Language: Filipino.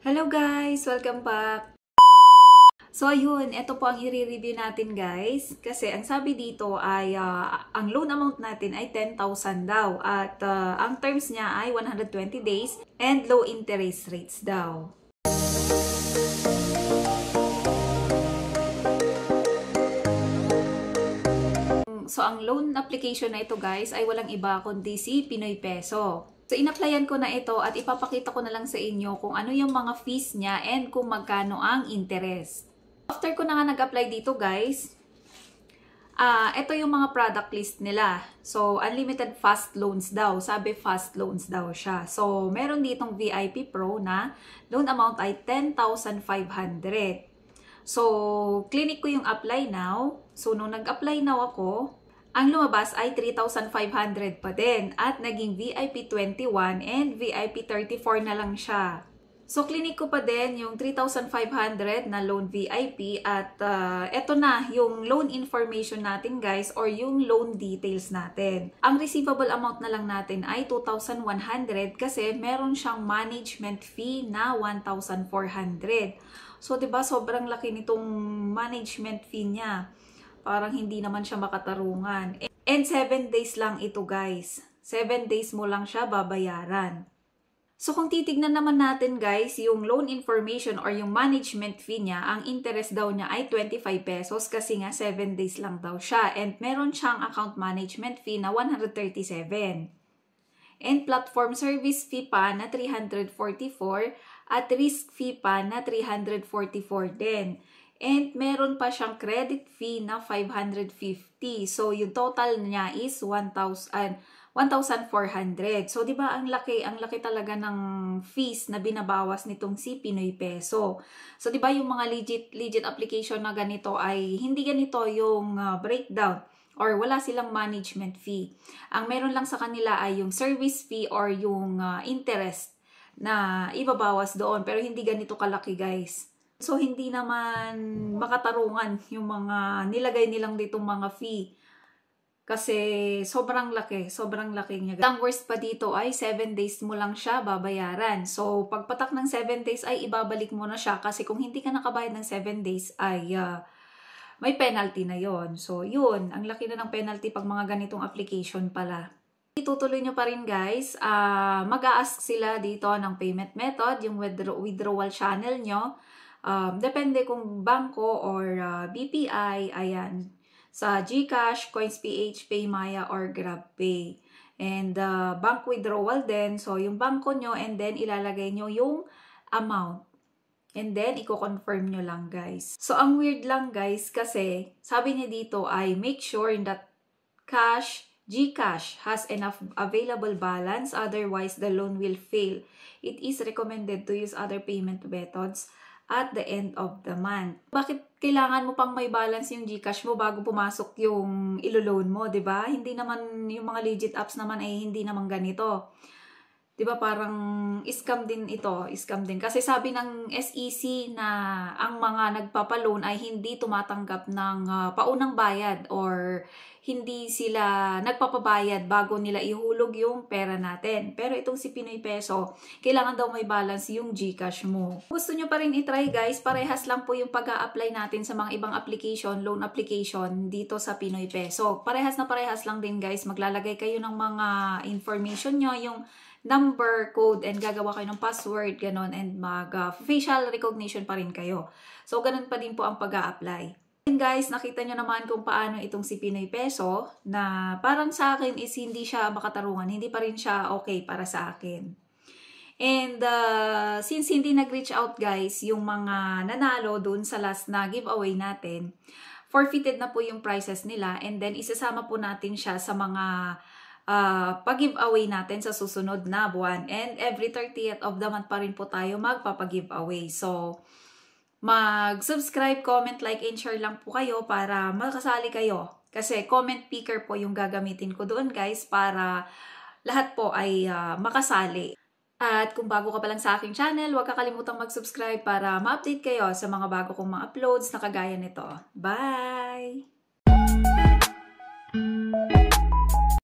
Hello guys! Welcome back! So ayun, ito po ang i-review natin guys. Kasi ang sabi dito ay ang loan amount natin ay 10,000 daw. At ang terms niya ay 120 days and low interest rates daw. So ang loan application na ito guys ay walang iba kundi si Pinoy Peso. So, in-applyan ko na ito at ipapakita ko na lang sa inyo kung ano yung mga fees niya and kung magkano ang interest. After ko na nga nag-apply dito guys, ito yung mga product list nila. So, unlimited fast loans daw. Sabi fast loans daw siya. So, meron ditong VIP Pro na loan amount ay 10,500. So, clinic ko yung apply now. So, nung nag-apply now ako, ang lumabas ay 3,500 pa din at naging VIP 21 and VIP 34 na lang siya. So, clinic ko pa din yung 3,500 na loan VIP at eto na yung loan information natin guys or yung loan details natin. Ang receivable amount na lang natin ay 2,100 kasi meron siyang management fee na 1,400. So, 'di ba sobrang laki nitong management fee niya. Parang hindi naman siya makatarungan. And 7 days lang ito guys. 7 days mo lang siya babayaran. So kung titignan naman natin guys, yung loan information or yung management fee niya, ang interest daw niya ay 25 pesos kasi nga 7 days lang daw siya. And meron siyang account management fee na 137. And platform service fee pa na 344 at risk fee pa na 344 din. And meron pa siyang credit fee na 550. So, yung total niya is 1,400. So, di ba ang laki talaga ng fees na binabawas nitong si Pinoy Peso. So, di ba yung mga legit application na ganito ay hindi ganito yung breakdown or wala silang management fee. Ang meron lang sa kanila ay yung service fee or yung interest na ibabawas doon. Pero hindi ganito kalaki guys. So, hindi naman makatarungan yung mga nilagay nilang ditong mga fee. Kasi sobrang laki niya. Ang worst pa dito ay 7 days mo lang siya babayaran. So, pagpatak ng 7 days ay ibabalik mo na siya. Kasi kung hindi ka nakabayad ng 7 days ay may penalty na yon. So, yun. Ang laki na ng penalty pag mga ganitong application pala. Itutuloy nyo pa rin guys. Mag-a-ask sila dito ng payment method, yung withdrawal channel nyo. Depende kung bangko or BPI, ayan, sa GCash, CoinsPH, PayMaya, or GrabPay. And bank withdrawal din, so yung bangko nyo and then ilalagay nyo yung amount. And then, i-confirm nyo lang guys. So, ang weird lang guys kasi sabi niya dito ay make sure that GCash has enough available balance, otherwise the loan will fail. It is recommended to use other payment methods at the end of the month. Bakit kailangan mo pang may balance yung GCash mo bago pumasok yung ilo-loan mo, 'di ba? Hindi naman yung mga legit apps naman ay hindi naman ganito. 'Di ba parang scam din ito, scam din. Kasi sabi ng SEC na ang mga nagpapaloan ay hindi tumatanggap ng paunang bayad or hindi sila nagpapabayad bago nila ihulog yung pera natin. Pero itong si Pinoy Peso, kailangan daw may balance yung GCash mo. Gusto nyo pa rin itry guys, parehas lang po yung pag-a-apply natin sa mga ibang application, loan application dito sa Pinoy Peso. Parehas na parehas lang din guys, maglalagay kayo ng mga information nyo, yung number, code, and gagawa kayo ng password, ganon, and mag-facial recognition pa rin kayo. So, ganon pa din po ang pag-a-apply. And guys, nakita nyo naman kung paano itong si Pinoy Peso na parang sa akin is hindi siya makatarungan, hindi pa rin siya okay para sa akin. And since hindi nag-reach out guys, yung mga nanalo dun sa last na giveaway natin, forfeited na po yung prices nila and then isasama po natin siya sa mga pag-giveaway natin sa susunod na buwan. And every 30th of the month pa rin po tayo magpapag-giveaway. So, mag-subscribe, comment, like, and share lang po kayo para makasali kayo. Kasi comment picker po yung gagamitin ko doon guys para lahat po ay makasali. At kung bago ka pa lang sa aking channel, huwag kakalimutang mag-subscribe para ma-update kayo sa mga bago kong mga uploads na kagaya nito. Bye!